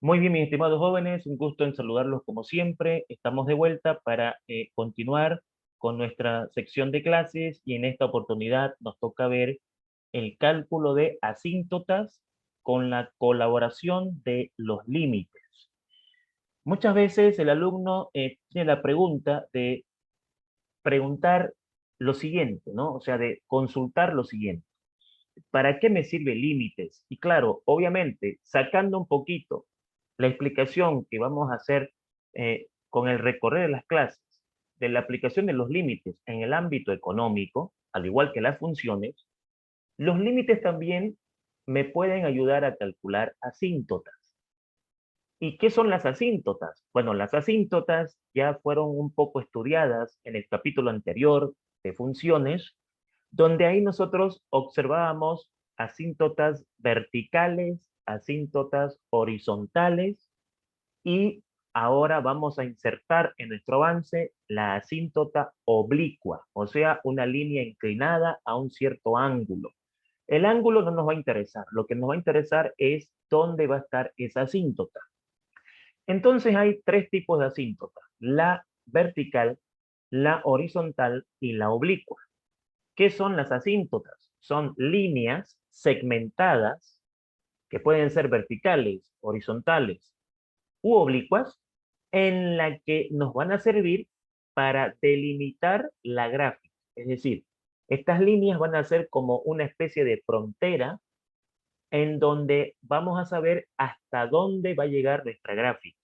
Muy bien, mis estimados jóvenes, un gusto en saludarlos como siempre. Estamos de vuelta para continuar con nuestra sección de clases y en esta oportunidad nos toca ver el cálculo de asíntotas con la colaboración de los límites. Muchas veces el alumno tiene la pregunta de preguntar lo siguiente, ¿no? O sea, de consultar lo siguiente. ¿Para qué me sirve límites? Y claro, obviamente, sacando un poquito la explicación que vamos a hacer con el recorrer de las clases, de la aplicación de los límites en el ámbito económico, al igual que las funciones, los límites también me pueden ayudar a calcular asíntotas. ¿Y qué son las asíntotas? Bueno, las asíntotas ya fueron un poco estudiadas en el capítulo anterior de funciones, donde ahí nosotros observábamos asíntotas verticales, asíntotas horizontales, y ahora vamos a insertar en nuestro avance la asíntota oblicua, o sea, una línea inclinada a un cierto ángulo. El ángulo no nos va a interesar, lo que nos va a interesar es dónde va a estar esa asíntota. Entonces hay tres tipos de asíntotas: la vertical, la horizontal y la oblicua. ¿Qué son las asíntotas? Son líneas segmentadas que pueden ser verticales, horizontales u oblicuas, en la que nos van a servir para delimitar la gráfica. Es decir, estas líneas van a ser como una especie de frontera en donde vamos a saber hasta dónde va a llegar nuestra gráfica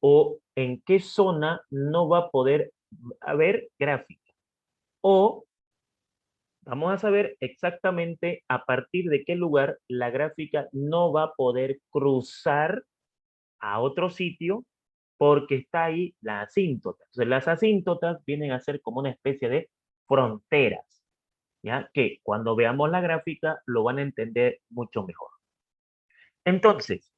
o en qué zona no va a poder haber gráfica, o vamos a saber exactamente a partir de qué lugar la gráfica no va a poder cruzar a otro sitio porque está ahí la asíntota. Entonces, las asíntotas vienen a ser como una especie de fronteras, ¿ya? Que cuando veamos la gráfica lo van a entender mucho mejor. Entonces,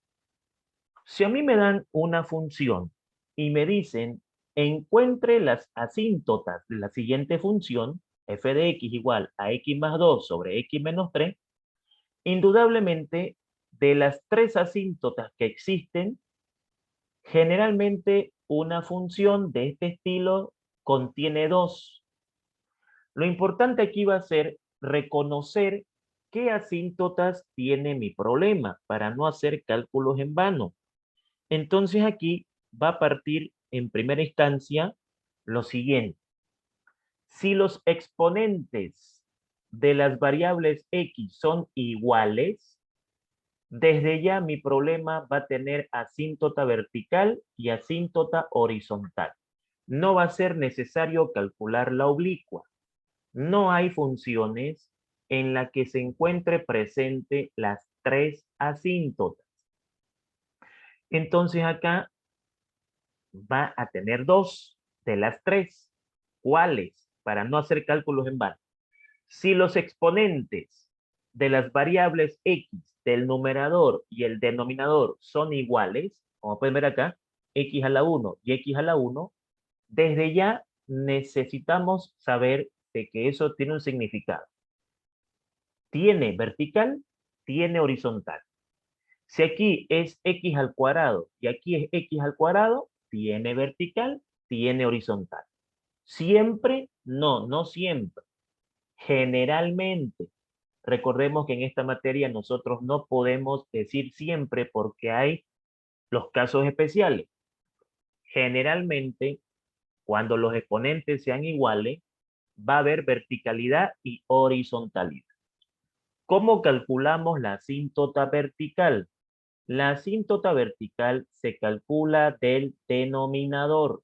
si a mí me dan una función y me dicen encuentre las asíntotas de la siguiente función, f de x igual a x más 2 sobre x menos 3, indudablemente de las tres asíntotas que existen, generalmente una función de este estilo contiene dos. Lo importante aquí va a ser reconocer qué asíntotas tiene mi problema para no hacer cálculos en vano. Entonces aquí va a partir en primera instancia lo siguiente. Si los exponentes de las variables x son iguales, desde ya mi problema va a tener asíntota vertical y asíntota horizontal. No va a ser necesario calcular la oblicua. No hay funciones en las que se encuentre presente las tres asíntotas. Entonces acá va a tener dos de las tres. ¿Cuáles? Para no hacer cálculos en vano. Si los exponentes de las variables x del numerador y el denominador son iguales, como pueden ver acá, x a la 1 y x a la 1, desde ya necesitamos saber de que eso tiene un significado. Tiene vertical, tiene horizontal. Si aquí es x al cuadrado y aquí es x al cuadrado, tiene vertical, tiene horizontal. Siempre, no, no siempre. Generalmente, recordemos que en esta materia nosotros no podemos decir siempre porque hay los casos especiales. Generalmente, cuando los exponentes sean iguales, va a haber verticalidad y horizontalidad. ¿Cómo calculamos la asíntota vertical? La asíntota vertical se calcula del denominador.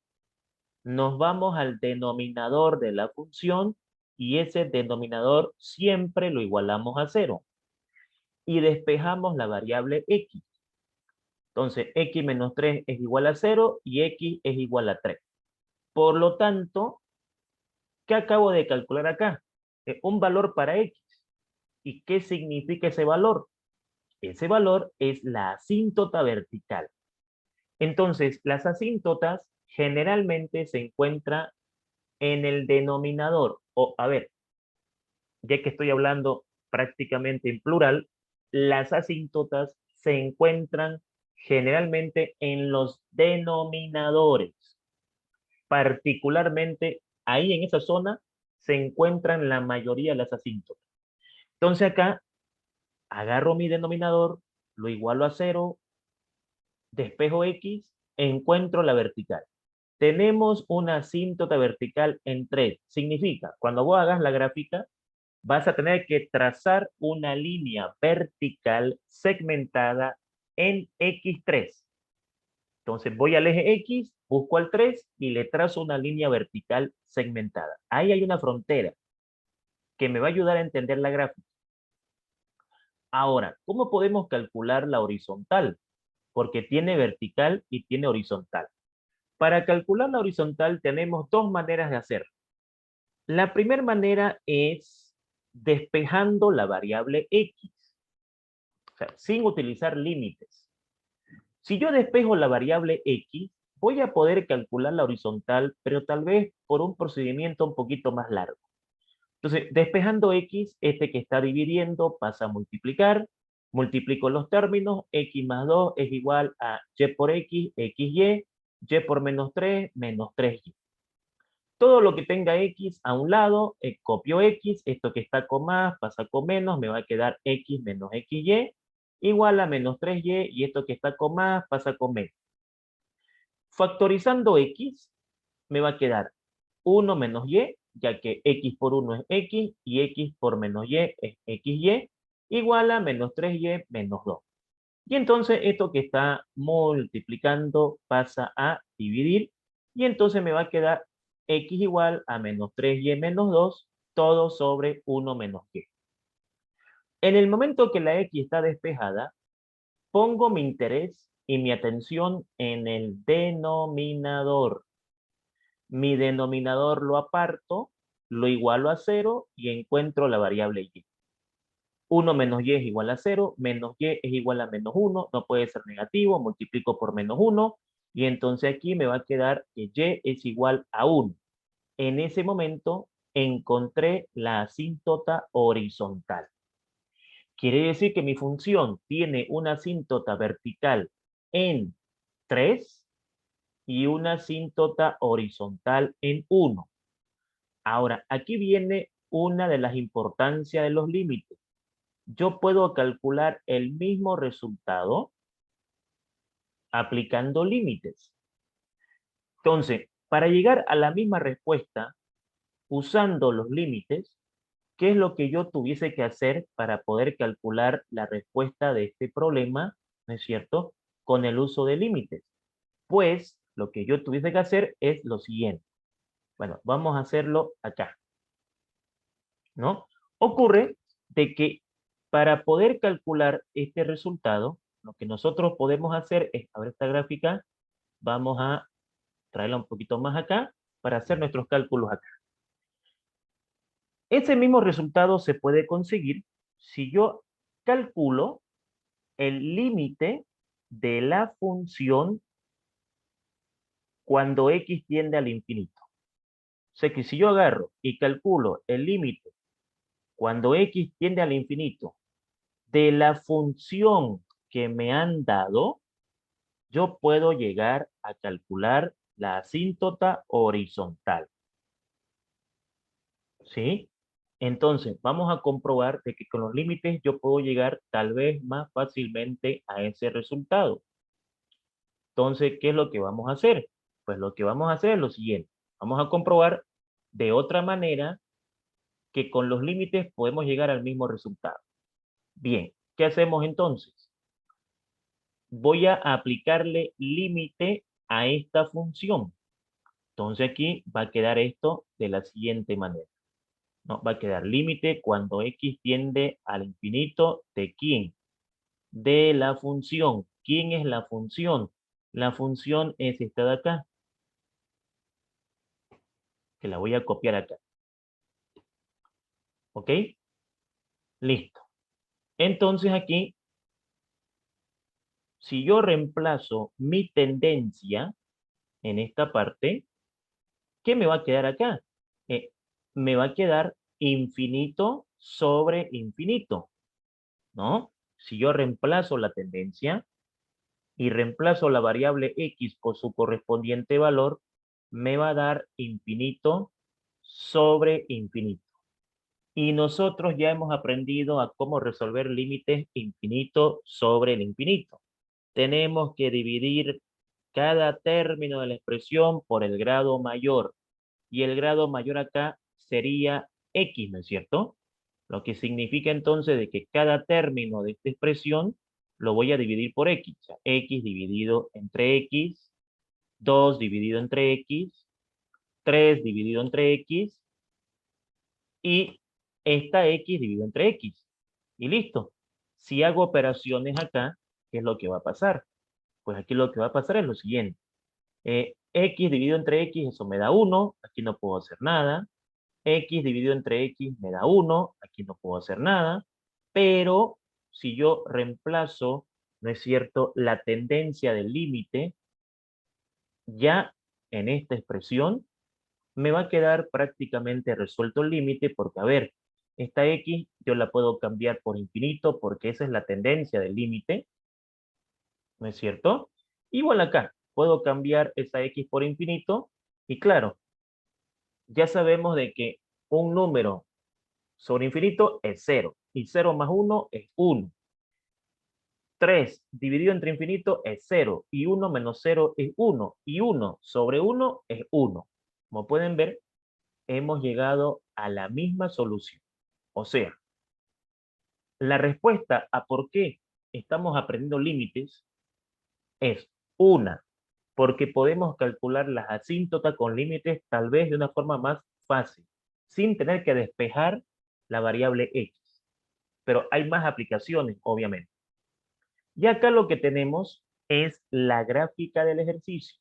Nos vamos al denominador de la función y ese denominador siempre lo igualamos a 0. Y despejamos la variable x. Entonces, x menos 3 es igual a 0 y x es igual a 3. Por lo tanto, ¿qué acabo de calcular acá? Un valor para x. ¿Y qué significa ese valor? Ese valor es la asíntota vertical. Entonces, las asíntotas generalmente se encuentran en el denominador. O, a ver, ya que estoy hablando prácticamente en plural, las asíntotas se encuentran Generalmente en los denominadores, particularmente ahí en esa zona, se encuentran la mayoría de las asíntotas. Entonces acá agarro mi denominador, lo igualo a 0, despejo X, encuentro la vertical. Tenemos una asíntota vertical en 3. Significa, cuando vos hagas la gráfica, vas a tener que trazar una línea vertical segmentada en X3. Entonces voy al eje X, busco al 3 y le trazo una línea vertical segmentada. Ahí hay una frontera que me va a ayudar a entender la gráfica. Ahora, ¿cómo podemos calcular la horizontal? Porque tiene vertical y tiene horizontal. Para calcular la horizontal tenemos dos maneras de hacerlo. La primera manera es despejando la variable X, o sea, sin utilizar límites. Si yo despejo la variable X, voy a poder calcular la horizontal, pero tal vez por un procedimiento un poquito más largo. Entonces, despejando X, este que está dividiendo pasa a multiplicar, multiplico los términos, X más 2 es igual a Y por X, XY, Y por menos 3, menos 3Y. Todo lo que tenga X a un lado, copio X, esto que está con más pasa con menos, me va a quedar X menos XY, igual a menos 3Y, y esto que está con más pasa con menos. Factorizando X, me va a quedar 1 menos Y, ya que X por 1 es X, y X por menos Y es XY, igual a menos 3Y menos 2. Y entonces esto que está multiplicando pasa a dividir, y entonces me va a quedar X igual a menos 3Y menos 2, todo sobre 1 menos Y. En el momento que la X está despejada, pongo mi interés y mi atención en el denominador. Mi denominador lo aparto, lo igualo a 0 y encuentro la variable Y. 1 menos Y es igual a 0, menos Y es igual a menos 1, no puede ser negativo, multiplico por menos 1, y entonces aquí me va a quedar que Y es igual a 1. En ese momento encontré la asíntota horizontal. Quiere decir que mi función tiene una asíntota vertical en 3 y una asíntota horizontal en 1. Ahora, aquí viene una de las importancias de los límites. Yo puedo calcular el mismo resultado aplicando límites. Entonces, para llegar a la misma respuesta usando los límites, ¿qué es lo que yo tuviese que hacer para poder calcular la respuesta de este problema, ¿no es cierto?, con el uso de límites? Pues, lo que yo tuviese que hacer es lo siguiente. Bueno, vamos a hacerlo acá, ¿no? Ocurre de que para poder calcular este resultado, lo que nosotros podemos hacer es, a ver esta gráfica, vamos a traerla un poquito más acá para hacer nuestros cálculos acá. Ese mismo resultado se puede conseguir si yo calculo el límite de la función cuando x tiende al infinito. O sea que si yo agarro y calculo el límite cuando x tiende al infinito de la función que me han dado, yo puedo llegar a calcular la asíntota horizontal. ¿Sí? Entonces, vamos a comprobar de que con los límites yo puedo llegar tal vez más fácilmente a ese resultado. Entonces, ¿qué es lo que vamos a hacer? Pues lo que vamos a hacer es lo siguiente. Vamos a comprobar de otra manera que con los límites podemos llegar al mismo resultado. Bien, ¿qué hacemos entonces? Voy a aplicarle límite a esta función. Entonces aquí va a quedar esto de la siguiente manera. No, va a quedar límite cuando x tiende al infinito ¿de quién? De la función. ¿Quién es la función? La función es esta de acá, que la voy a copiar acá. ¿Ok? Listo. Entonces aquí, si yo reemplazo mi tendencia en esta parte, ¿qué me va a quedar acá? Me va a quedar infinito sobre infinito, ¿no? Si yo reemplazo la tendencia, y reemplazo la variable x por su correspondiente valor, me va a dar infinito sobre infinito. Y nosotros ya hemos aprendido a cómo resolver límites infinito sobre el infinito. Tenemos que dividir cada término de la expresión por el grado mayor. Y el grado mayor acá sería x, ¿no es cierto? Lo que significa entonces de que cada término de esta expresión lo voy a dividir por x. O sea, x dividido entre x, 2 dividido entre x, 3 dividido entre x, y esta x dividido entre x. Y listo. Si hago operaciones acá, ¿qué es lo que va a pasar? Pues aquí lo que va a pasar es lo siguiente. X dividido entre x, eso me da 1, aquí no puedo hacer nada. X dividido entre x me da 1, aquí no puedo hacer nada. Pero si yo reemplazo, ¿no es cierto?, la tendencia del límite, ya en esta expresión, me va a quedar prácticamente resuelto el límite porque, a ver, esta x yo la puedo cambiar por infinito porque esa es la tendencia del límite, ¿no es cierto? Igual acá, puedo cambiar esa x por infinito y claro, ya sabemos de que un número sobre infinito es 0 y 0 más 1 es 1. 3 dividido entre infinito es 0 y 1 menos 0 es 1 y 1 sobre 1 es 1. Como pueden ver, hemos llegado a la misma solución. O sea, la respuesta a por qué estamos aprendiendo límites es una, porque podemos calcular las asíntotas con límites tal vez de una forma más fácil, sin tener que despejar la variable x. Pero hay más aplicaciones, obviamente. Y acá lo que tenemos es la gráfica del ejercicio.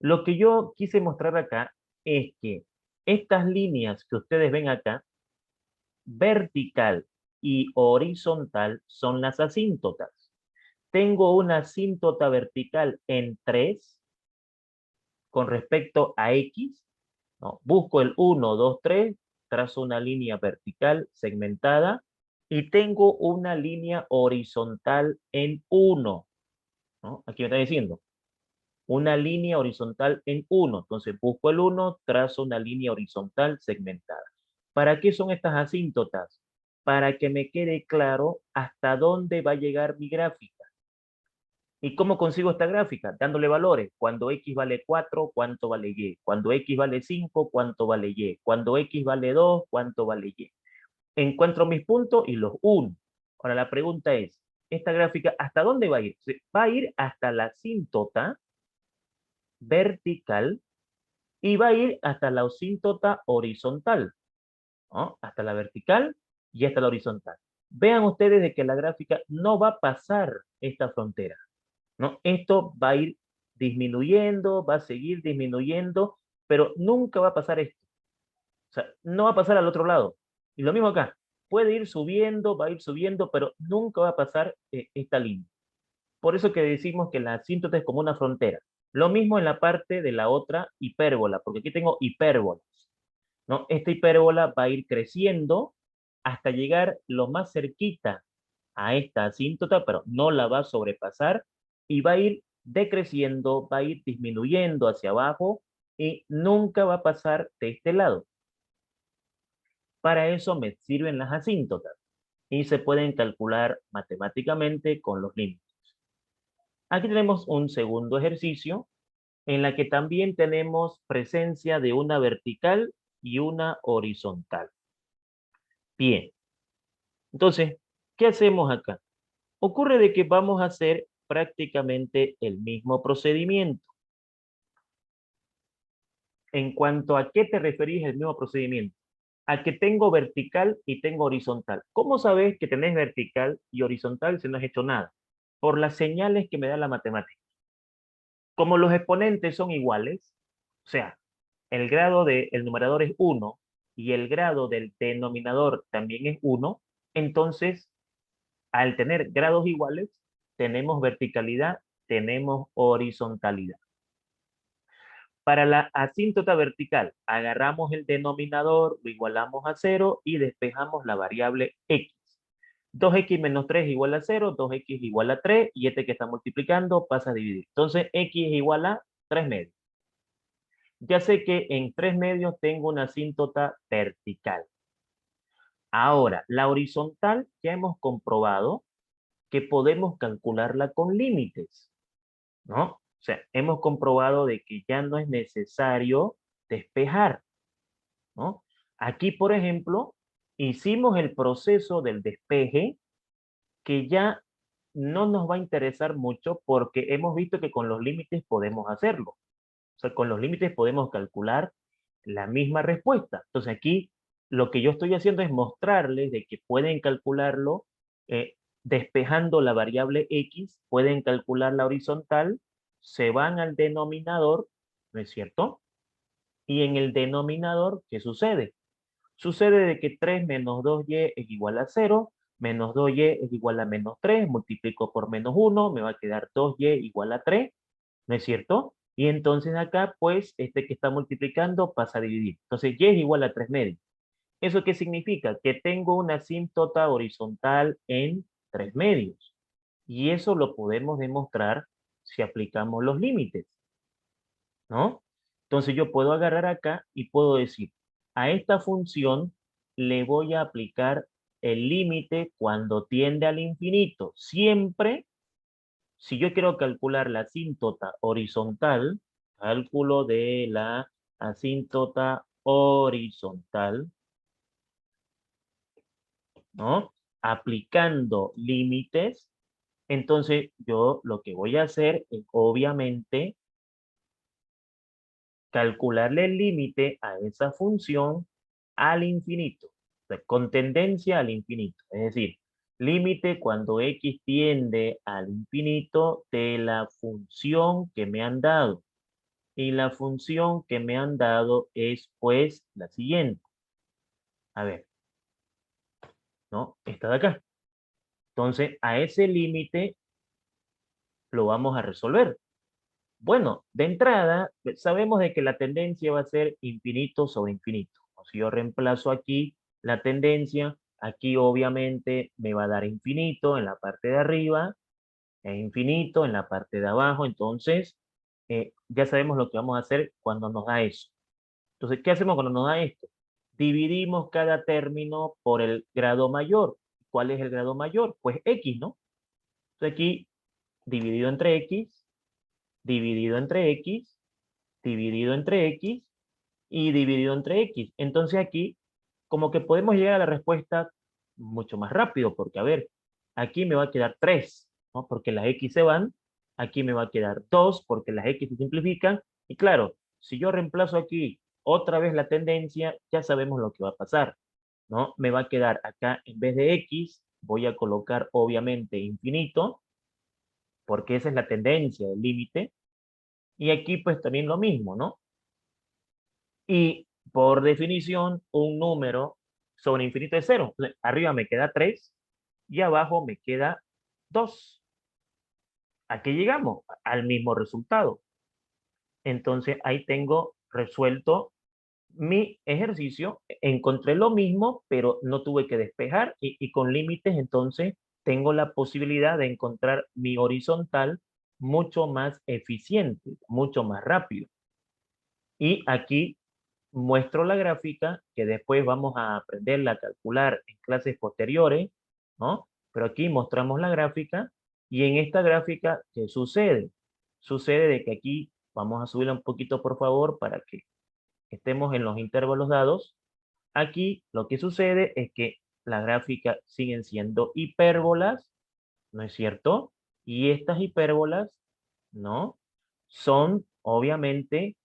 Lo que yo quise mostrar acá es que estas líneas que ustedes ven acá, vertical y horizontal, son las asíntotas. Tengo una asíntota vertical en 3 con respecto a x, ¿no? Busco el 1, 2, 3, trazo una línea vertical segmentada y tengo una línea horizontal en 1, ¿no? Aquí me está diciendo, una línea horizontal en 1. Entonces busco el 1, trazo una línea horizontal segmentada. ¿Para qué son estas asíntotas? Para que me quede claro hasta dónde va a llegar mi gráfica. ¿Y cómo consigo esta gráfica? Dándole valores. Cuando x vale 4, ¿cuánto vale y? Cuando x vale 5, ¿cuánto vale y? Cuando x vale 2, ¿cuánto vale y? Encuentro mis puntos y los uno. Ahora la pregunta es, ¿esta gráfica hasta dónde va a ir? Va a ir hasta la asíntota vertical y va a ir hasta la asíntota horizontal, ¿no? Hasta la vertical y hasta la horizontal. Vean ustedes de que la gráfica no va a pasar esta frontera, ¿no? Esto va a ir disminuyendo, va a seguir disminuyendo, pero nunca va a pasar esto. O sea, no va a pasar al otro lado. Y lo mismo acá. Puede ir subiendo, va a ir subiendo, pero nunca va a pasar esta línea. Por eso que decimos que la asíntota es como una frontera. Lo mismo en la parte de la otra hipérbola, porque aquí tengo hipérbolas, ¿no? Esta hipérbola va a ir creciendo hasta llegar lo más cerquita a esta asíntota, pero no la va a sobrepasar y va a ir decreciendo, va a ir disminuyendo hacia abajo y nunca va a pasar de este lado. Para eso me sirven las asíntotas y se pueden calcular matemáticamente con los límites. Aquí tenemos un segundo ejercicio en la que también tenemos presencia de una vertical y una horizontal. Bien, entonces, ¿qué hacemos acá? Ocurre de que vamos a hacer prácticamente el mismo procedimiento. En cuanto a qué te referís el mismo procedimiento, a que tengo vertical y tengo horizontal. ¿Cómo sabes que tenés vertical y horizontal si no has hecho nada? Por las señales que me da la matemática. Como los exponentes son iguales, o sea, el grado del numerador es 1 y el grado del denominador también es 1, entonces, al tener grados iguales, tenemos verticalidad, tenemos horizontalidad. Para la asíntota vertical, agarramos el denominador, lo igualamos a 0 y despejamos la variable x. 2x menos 3 igual a 0, 2x igual a 3, y este que está multiplicando pasa a dividir. Entonces, x es igual a 3 medios. Ya sé que en 3 medios tengo una asíntota vertical. Ahora, la horizontal ya hemos comprobado que podemos calcularla con límites, ¿no? O sea, hemos comprobado de que ya no es necesario despejar, ¿no? Aquí, por ejemplo, hicimos el proceso del despeje que ya no nos va a interesar mucho porque hemos visto que con los límites podemos hacerlo. O sea, con los límites podemos calcular la misma respuesta. Entonces aquí lo que yo estoy haciendo es mostrarles de que pueden calcularlo despejando la variable x, pueden calcular la horizontal, se van al denominador, ¿no es cierto? Y en el denominador, ¿qué sucede? Sucede de que 3 menos 2y es igual a 0, menos 2y es igual a menos 3, multiplico por menos 1, me va a quedar 2y igual a 3, ¿no es cierto? Y entonces acá, pues, este que está multiplicando pasa a dividir. Entonces, y es igual a 3 medios. ¿Eso qué significa? Que tengo una asíntota horizontal en 3 medios. Y eso lo podemos demostrar si aplicamos los límites, ¿no? Entonces yo puedo agarrar acá y puedo decir, a esta función le voy a aplicar el límite cuando tiende al infinito. Siempre, si yo quiero calcular la asíntota horizontal, cálculo de la asíntota horizontal, ¿no? Aplicando límites, entonces yo lo que voy a hacer es obviamente calcularle el límite a esa función al infinito, o sea, con tendencia al infinito. Es decir, límite cuando x tiende al infinito de la función que me han dado. Y la función que me han dado es pues la siguiente. A ver, ¿no? Esta de acá. Entonces, a ese límite lo vamos a resolver. Bueno, de entrada, sabemos de que la tendencia va a ser infinito sobre infinito. O si yo reemplazo aquí la tendencia, aquí obviamente me va a dar infinito en la parte de arriba, e infinito en la parte de abajo. Entonces, ya sabemos lo que vamos a hacer cuando nos da eso. Entonces, ¿qué hacemos cuando nos da esto? Dividimos cada término por el grado mayor. ¿Cuál es el grado mayor? Pues x, ¿no? Entonces aquí, dividido entre x, dividido entre x, dividido entre x y dividido entre x. Entonces aquí, como que podemos llegar a la respuesta mucho más rápido, porque a ver, aquí me va a quedar 3, ¿no? Porque las x se van, aquí me va a quedar 2, porque las x se simplifican, y claro, si yo reemplazo aquí otra vez la tendencia, ya sabemos lo que va a pasar, ¿no? Me va a quedar acá, en vez de x, voy a colocar obviamente infinito, porque esa es la tendencia, el límite, y aquí pues también lo mismo, ¿no? Y por definición, un número sobre infinito es 0. Arriba me queda 3 y abajo me queda 2. ¿A qué llegamos? Al mismo resultado. Entonces ahí tengo resuelto mi ejercicio. Encontré lo mismo, pero no tuve que despejar y con límites entonces tengo la posibilidad de encontrar mi horizontal mucho más eficiente, mucho más rápido. Y aquí muestro la gráfica que después vamos a aprenderla a calcular en clases posteriores, ¿no? Pero aquí mostramos la gráfica y en esta gráfica, ¿qué sucede? Sucede de que aquí, vamos a subirla un poquito por favor para que estemos en los intervalos dados. Aquí lo que sucede es que la gráfica siguen siendo hipérbolas, ¿no es cierto? Y estas hipérbolas, ¿no? Son obviamente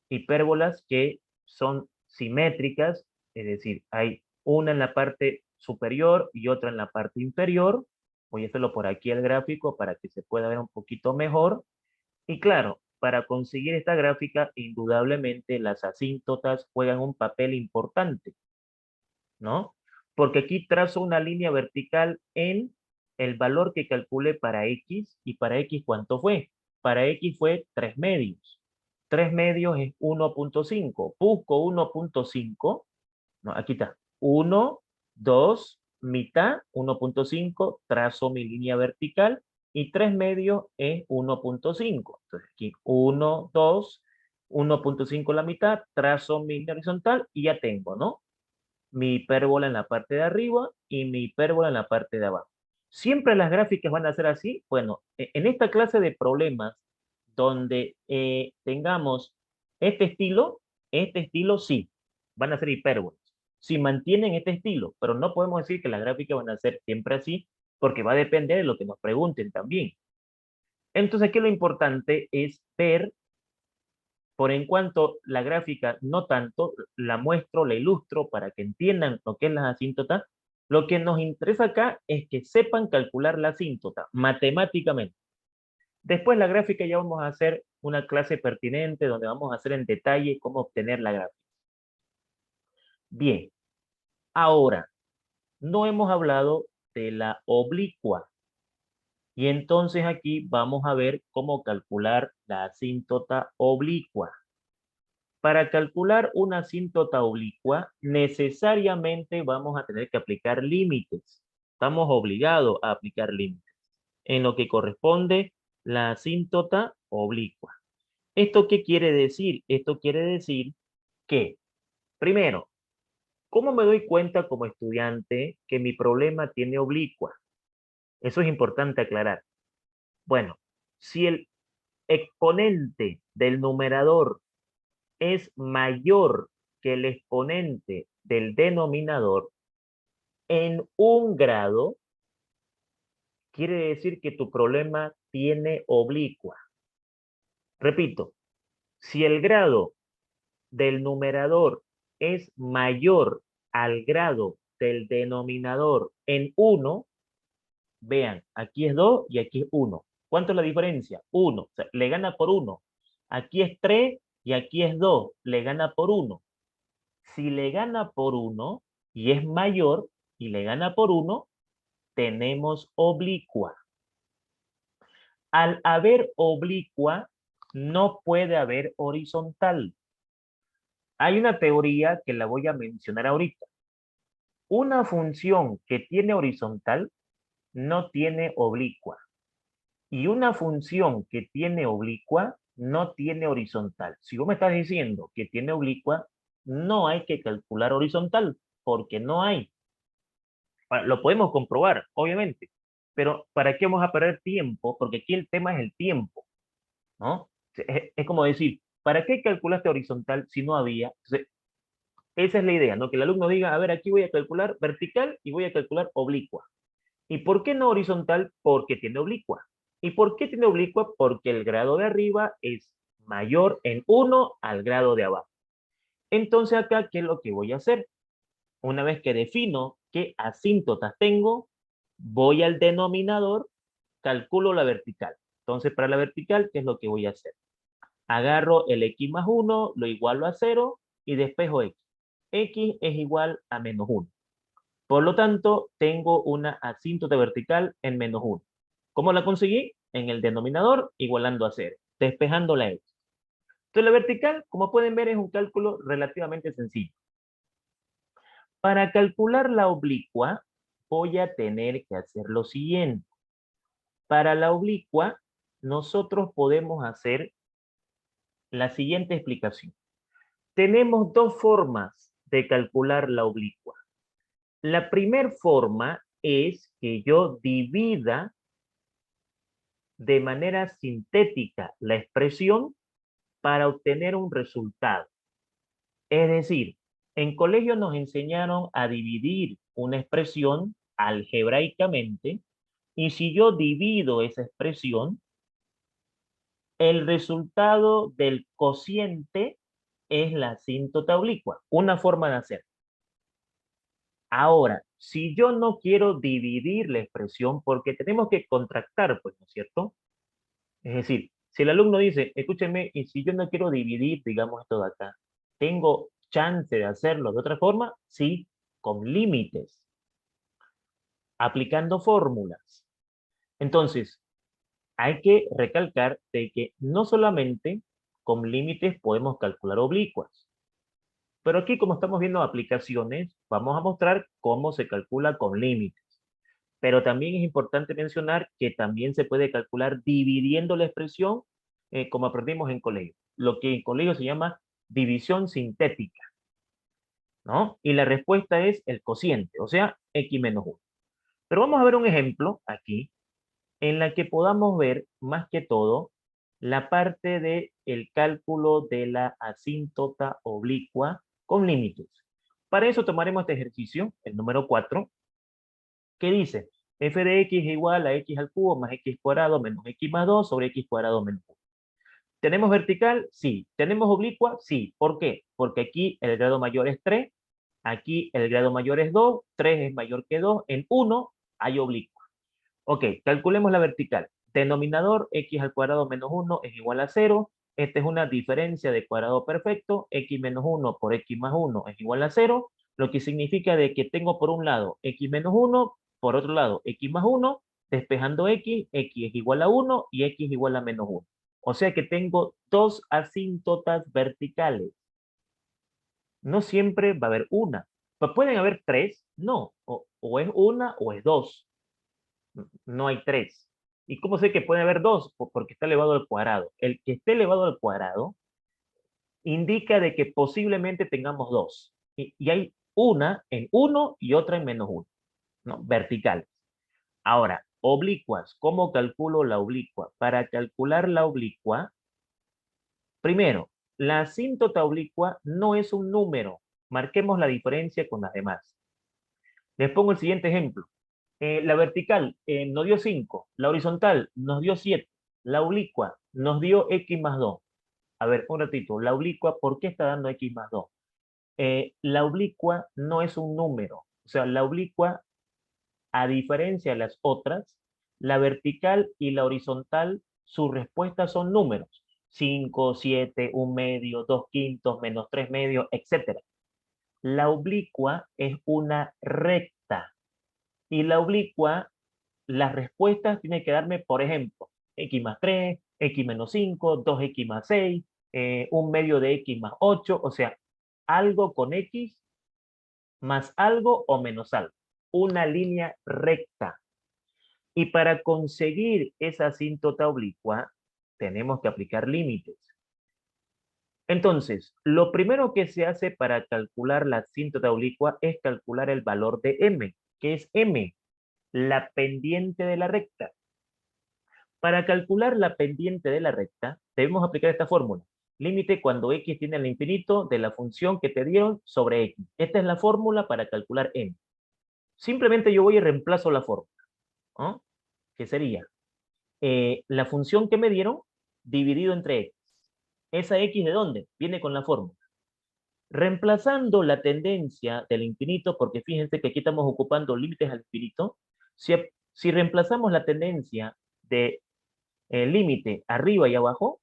hipérbolas que son simétricas, es decir, hay una en la parte superior y otra en la parte inferior. Voy a hacerlo por aquí el gráfico para que se pueda ver un poquito mejor. Y claro, para conseguir esta gráfica, indudablemente las asíntotas juegan un papel importante, ¿no? Porque aquí trazo una línea vertical en el valor que calculé para X, y para X, ¿cuánto fue? Para X fue 3 medios. 3 medios es 1.5. Busco 1.5, no, aquí está, 1, 2, mitad, 1.5, trazo mi línea vertical, y 3 medios es 1.5. Entonces aquí 1, 2, 1.5 la mitad, trazo mi línea horizontal y ya tengo, ¿no? Mi hipérbola en la parte de arriba y mi hipérbola en la parte de abajo. ¿Siempre las gráficas van a ser así? Bueno, en esta clase de problemas donde tengamos este estilo sí, van a ser hipérbolas. Si mantienen este estilo, pero no podemos decir que las gráficas van a ser siempre así, porque va a depender de lo que nos pregunten también. Entonces aquí lo importante es ver, por en cuanto la gráfica no tanto, la muestro, la ilustro para que entiendan lo que es la asíntota. Lo que nos interesa acá es que sepan calcular la asíntota matemáticamente. Después la gráfica ya vamos a hacer una clase pertinente donde vamos a hacer en detalle cómo obtener la gráfica. Bien, ahora no hemos hablado de la oblicua. Y entonces aquí vamos a ver cómo calcular la asíntota oblicua. Para calcular una asíntota oblicua, necesariamente vamos a tener que aplicar límites. Estamos obligados a aplicar límites en lo que corresponde la asíntota oblicua. ¿Esto qué quiere decir? Esto quiere decir que, primero, ¿cómo me doy cuenta como estudiante que mi problema tiene oblicua? Eso es importante aclarar. Bueno, si el exponente del numerador es mayor que el exponente del denominador en un grado, quiere decir que tu problema tiene oblicua. Repito, si el grado del numerador es mayor al grado del denominador en 1, vean, aquí es 2 y aquí es 1. ¿Cuánto es la diferencia? 1, o sea, le gana por 1. Aquí es 3 y aquí es 2, le gana por 1. Si le gana por 1 y es mayor y le gana por 1, tenemos oblicua. Al haber oblicua, no puede haber horizontal. Hay una teoría que la voy a mencionar ahorita. Una función que tiene horizontal no tiene oblicua. Y una función que tiene oblicua no tiene horizontal. Si vos me estás diciendo que tiene oblicua, no hay que calcular horizontal, porque no hay. Lo podemos comprobar, obviamente, pero ¿para qué vamos a perder tiempo? Porque aquí el tema es el tiempo, ¿no? Es como decir, ¿para qué calculaste horizontal si no había? Entonces, esa es la idea, ¿no? Que el alumno diga, a ver, aquí voy a calcular vertical y voy a calcular oblicua. ¿Y por qué no horizontal? Porque tiene oblicua. ¿Y por qué tiene oblicua? Porque el grado de arriba es mayor en 1 al grado de abajo. Entonces acá, ¿qué es lo que voy a hacer? Una vez que defino qué asíntotas tengo, voy al denominador, calculo la vertical. Entonces, para la vertical, ¿qué es lo que voy a hacer? Agarro el x más 1, lo igualo a 0 y despejo x. X es igual a menos 1. Por lo tanto, tengo una asíntota vertical en menos 1. ¿Cómo la conseguí? En el denominador, igualando a 0, despejando la x. Entonces, la vertical, como pueden ver, es un cálculo relativamente sencillo. Para calcular la oblicua, voy a tener que hacer lo siguiente. Para la oblicua, nosotros podemos hacer la siguiente explicación. Tenemos dos formas de calcular la oblicua. La primera forma es que yo divida de manera sintética la expresión para obtener un resultado. Es decir, en colegio nos enseñaron a dividir una expresión algebraicamente y si yo divido esa expresión, el resultado del cociente es la asíntota oblicua, una forma de hacer. Ahora, si yo no quiero dividir la expresión porque tenemos que contractar, pues, ¿no es cierto? Es decir, si el alumno dice, escúcheme, y si yo no quiero dividir, digamos, esto de acá, ¿tengo chance de hacerlo de otra forma? Sí, con límites, aplicando fórmulas. Entonces, hay que recalcar de que no solamente con límites podemos calcular oblicuas. Pero aquí, como estamos viendo aplicaciones, vamos a mostrar cómo se calcula con límites. Pero también es importante mencionar que también se puede calcular dividiendo la expresión, como aprendimos en colegio. Lo que en colegio se llama división sintética, ¿no? Y la respuesta es el cociente, o sea, x menos 1. Pero vamos a ver un ejemplo aquí en la que podamos ver más que todo la parte de el cálculo de la asíntota oblicua con límites. Para eso tomaremos este ejercicio, el número 4, que dice f de x es igual a x al cubo más x cuadrado menos x más 2 sobre x cuadrado menos 1. ¿Tenemos vertical? Sí. ¿Tenemos oblicua? Sí. ¿Por qué? Porque aquí el grado mayor es 3, aquí el grado mayor es 2, 3 es mayor que 2, en 1 hay oblicua. Ok, calculemos la vertical. Denominador, x al cuadrado menos 1 es igual a 0. Esta es una diferencia de cuadrado perfecto. X menos 1 por x más 1 es igual a 0, lo que significa de que tengo por un lado x menos 1, por otro lado x más 1, despejando x es igual a 1 y x es igual a menos 1. O sea que tengo dos asíntotas verticales. No siempre va a haber una. Pues pueden haber tres, no. O es una o es dos. No hay tres. ¿Y cómo sé que puede haber dos? Porque está elevado al cuadrado. El que esté elevado al cuadrado indica de que posiblemente tengamos dos. Y hay una en 1 y otra en menos 1, ¿no? Verticales. Ahora, oblicuas. ¿Cómo calculo la oblicua? Para calcular la oblicua, primero, la asíntota oblicua no es un número. Marquemos la diferencia con las demás. Les pongo el siguiente ejemplo. La vertical nos dio 5, la horizontal nos dio 7, la oblicua nos dio x más 2. A ver, un ratito, la oblicua, ¿por qué está dando x más 2? La oblicua no es un número. O sea, la oblicua, a diferencia de las otras, la vertical y la horizontal, sus respuestas son números. 5, 7, 1 medio, 2 quintos, menos 3 medios, etc. La oblicua es una recta. Y la oblicua, las respuestas tienen que darme, por ejemplo, x más 3, x menos 5, 2x más 6, un medio de x más 8, o sea, algo con x más algo o menos algo. Una línea recta. Y para conseguir esa asíntota oblicua, tenemos que aplicar límites. Entonces, lo primero que se hace para calcular la asíntota oblicua es calcular el valor de m. ¿Qué es m? La pendiente de la recta. Para calcular la pendiente de la recta, debemos aplicar esta fórmula. Límite cuando x tiende al infinito de la función que te dieron sobre x. Esta es la fórmula para calcular m. Simplemente yo voy y reemplazo la fórmula, ¿no? Que sería la función que me dieron dividido entre x. ¿Esa x de dónde? Viene con la fórmula. Reemplazando la tendencia del infinito, porque fíjense que aquí estamos ocupando límites al infinito, si reemplazamos la tendencia de límite arriba y abajo,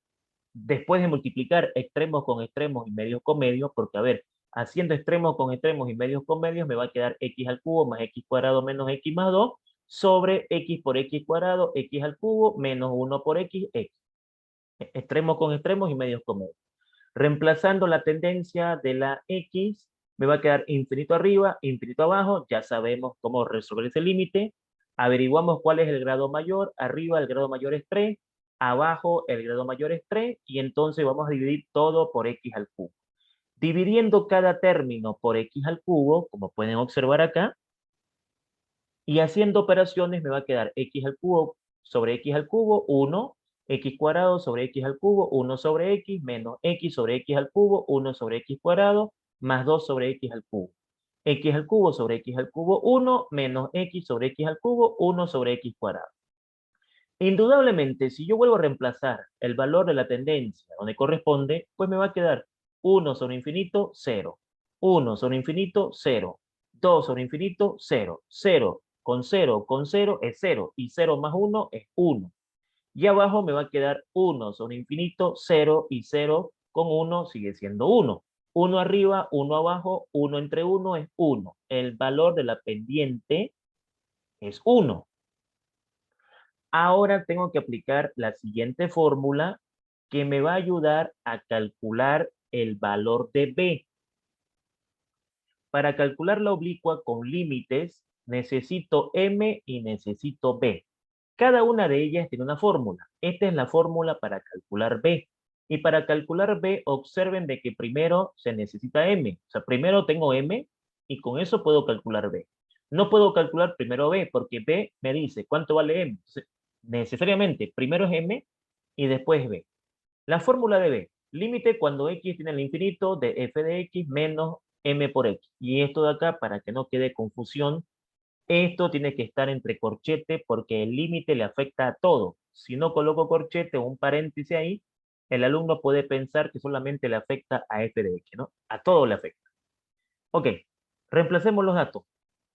después de multiplicar extremos con extremos y medios con medios, porque a ver, haciendo extremos con extremos y medios con medios, me va a quedar x al cubo más x cuadrado menos x más 2 sobre x por x cuadrado, x al cubo menos 1 por x, x. Extremos con extremos y medios con medios. Reemplazando la tendencia de la x, me va a quedar infinito arriba, infinito abajo. Ya sabemos cómo resolver ese límite. Averiguamos cuál es el grado mayor. Arriba el grado mayor es 3, abajo el grado mayor es 3, y entonces vamos a dividir todo por x al cubo. Dividiendo cada término por x al cubo, como pueden observar acá, y haciendo operaciones me va a quedar x al cubo sobre x al cubo, 1, x cuadrado sobre x al cubo, 1 sobre x, menos x sobre x al cubo, 1 sobre x cuadrado, más 2 sobre x al cubo. X al cubo sobre x al cubo, 1, menos x sobre x al cubo, 1 sobre x cuadrado. Indudablemente, si yo vuelvo a reemplazar el valor de la tendencia donde corresponde, pues me va a quedar 1 sobre infinito, 0. 1 sobre infinito, 0. 2 sobre infinito, 0. 0 con 0 es 0. Y 0 más 1 es 1. Y abajo me va a quedar 1 sobre infinito, 0. Y 0 con 1 sigue siendo 1. 1 arriba, 1 abajo, 1 entre 1 es 1. El valor de la pendiente es 1. Ahora tengo que aplicar la siguiente fórmula que me va a ayudar a calcular el valor de B. para calcular la oblicua con límites, necesito M y necesito B. Cada una de ellas tiene una fórmula. Esta es la fórmula para calcular B. Y para calcular B, observen de que primero se necesita M. O sea, primero tengo M y con eso puedo calcular B. No puedo calcular primero B porque B me dice cuánto vale M. Entonces, necesariamente primero es M y después B. La fórmula de B, límite cuando X tiene el infinito de f de X menos M por X. Y esto de acá, para que no quede confusión, esto tiene que estar entre corchete porque el límite le afecta a todo. Si no coloco corchete o un paréntesis ahí, el alumno puede pensar que solamente le afecta a f de x, ¿no? A todo le afecta. Ok, reemplacemos los datos.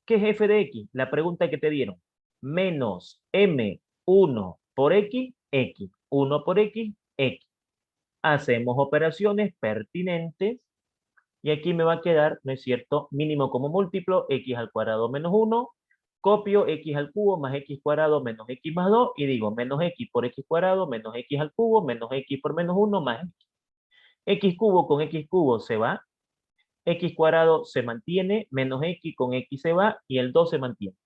¿Qué es f de x? La pregunta que te dieron. Menos m1 por x, x. 1 por x, x. Hacemos operaciones pertinentes y aquí me va a quedar, ¿no es cierto? Mínimo como múltiplo, x al cuadrado menos 1. Copio x al cubo más x cuadrado menos x más 2 y digo menos x por x cuadrado menos x al cubo menos x por menos 1 más x. X cubo con x cubo se va, x cuadrado se mantiene, menos x con x se va y el 2 se mantiene.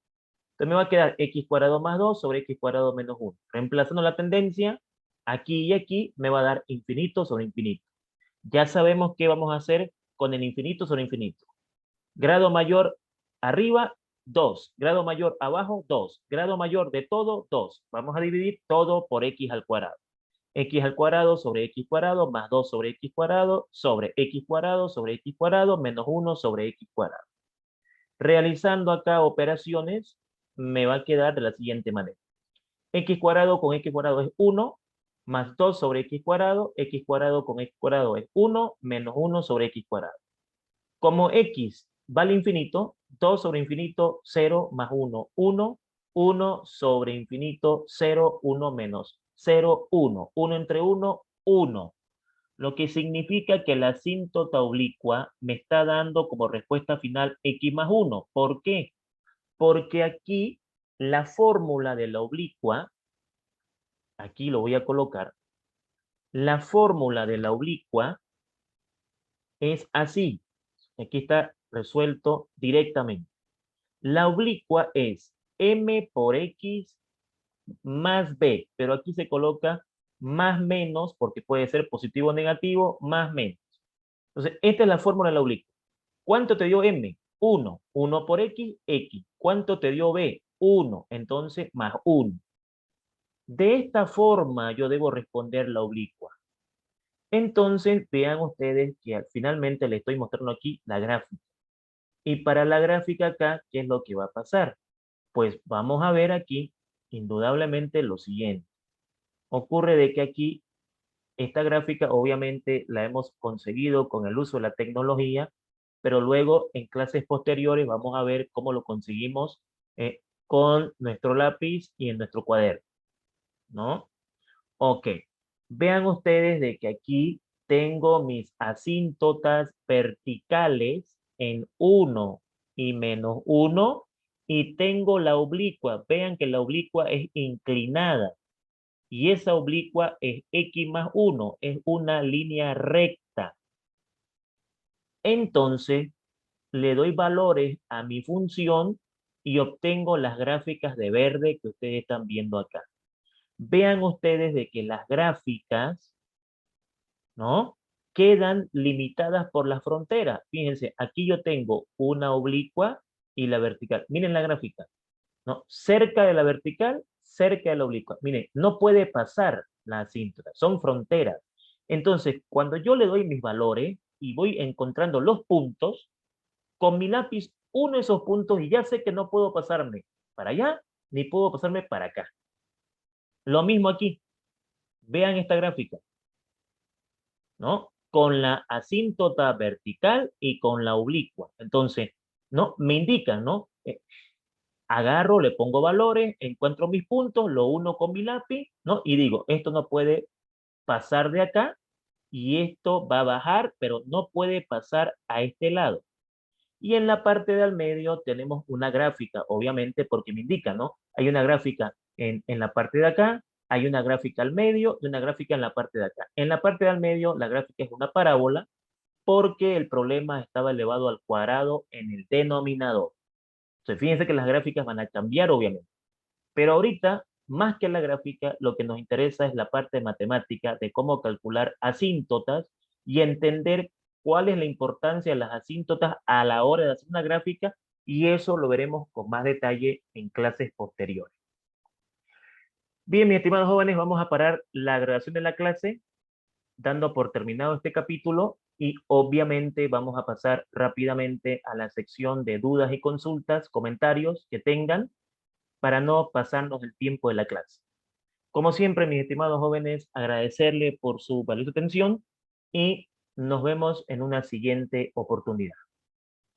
Entonces me va a quedar x cuadrado más 2 sobre x cuadrado menos 1. Reemplazando la tendencia, aquí y aquí me va a dar infinito sobre infinito. Ya sabemos qué vamos a hacer con el infinito sobre infinito. Grado mayor arriba, 2. Grado mayor abajo, 2. Grado mayor de todo, 2. Vamos a dividir todo por x al cuadrado. X al cuadrado sobre x cuadrado más 2 sobre x cuadrado sobre x cuadrado sobre x cuadrado menos 1 sobre x cuadrado. Realizando acá operaciones, me va a quedar de la siguiente manera. X cuadrado con x cuadrado es 1, más 2 sobre x cuadrado con x cuadrado es 1, menos 1 sobre x cuadrado. Como x vale infinito, 2 sobre infinito, 0 más 1, 1, 1 sobre infinito, 0, 1 menos 0, 1. 1 entre 1, 1. Lo que significa que la asíntota oblicua me está dando como respuesta final x más 1. ¿Por qué? Porque aquí la fórmula de la oblicua, aquí lo voy a colocar, la fórmula de la oblicua es así. Aquí está resuelto directamente. La oblicua es m por x más b, pero aquí se coloca más menos, porque puede ser positivo o negativo, más menos. Entonces, esta es la fórmula de la oblicua. ¿Cuánto te dio m? 1. 1 por x, x. ¿Cuánto te dio b? 1. Entonces, más 1. De esta forma yo debo responder la oblicua. Entonces, vean ustedes que finalmente les estoy mostrando aquí la gráfica. Y para la gráfica acá, ¿qué es lo que va a pasar? Pues vamos a ver aquí, indudablemente, lo siguiente. Ocurre de que aquí, esta gráfica obviamente la hemos conseguido con el uso de la tecnología, pero luego en clases posteriores vamos a ver cómo lo conseguimos con nuestro lápiz y en nuestro cuaderno, ¿no? Ok. Vean ustedes de que aquí tengo mis asíntotas verticales en 1 y menos 1 y tengo la oblicua. Vean que la oblicua es inclinada y esa oblicua es x más 1, es una línea recta. Entonces, le doy valores a mi función y obtengo las gráficas de verde que ustedes están viendo acá. Vean ustedes de que las gráficas, ¿no? Quedan limitadas por la frontera. Fíjense, aquí yo tengo una oblicua y la vertical. Miren la gráfica, ¿no? Cerca de la vertical, cerca de la oblicua. Miren, no puede pasar la asíntota, son fronteras. Entonces, cuando yo le doy mis valores y voy encontrando los puntos, con mi lápiz uno esos puntos y ya sé que no puedo pasarme para allá, ni puedo pasarme para acá. Lo mismo aquí. Vean esta gráfica, ¿no? Con la asíntota vertical y con la oblicua. Entonces, ¿no? Me indican, ¿no? Agarro, le pongo valores, encuentro mis puntos, lo uno con mi lápiz, ¿no? Y digo, esto no puede pasar de acá y esto va a bajar, pero no puede pasar a este lado. Y en la parte de al medio tenemos una gráfica, obviamente, porque me indica, ¿no? Hay una gráfica en la parte de acá, hay una gráfica al medio y una gráfica en la parte de acá. En la parte de al medio, la gráfica es una parábola porque el problema estaba elevado al cuadrado en el denominador. Entonces, fíjense que las gráficas van a cambiar, obviamente. Pero ahorita, más que la gráfica, lo que nos interesa es la parte matemática de cómo calcular asíntotas y entender cuál es la importancia de las asíntotas a la hora de hacer una gráfica, y eso lo veremos con más detalle en clases posteriores. Bien, mis estimados jóvenes, vamos a parar la grabación de la clase dando por terminado este capítulo y obviamente vamos a pasar rápidamente a la sección de dudas y consultas, comentarios que tengan para no pasarnos el tiempo de la clase. Como siempre, mis estimados jóvenes, agradecerle por su valiosa atención y nos vemos en una siguiente oportunidad.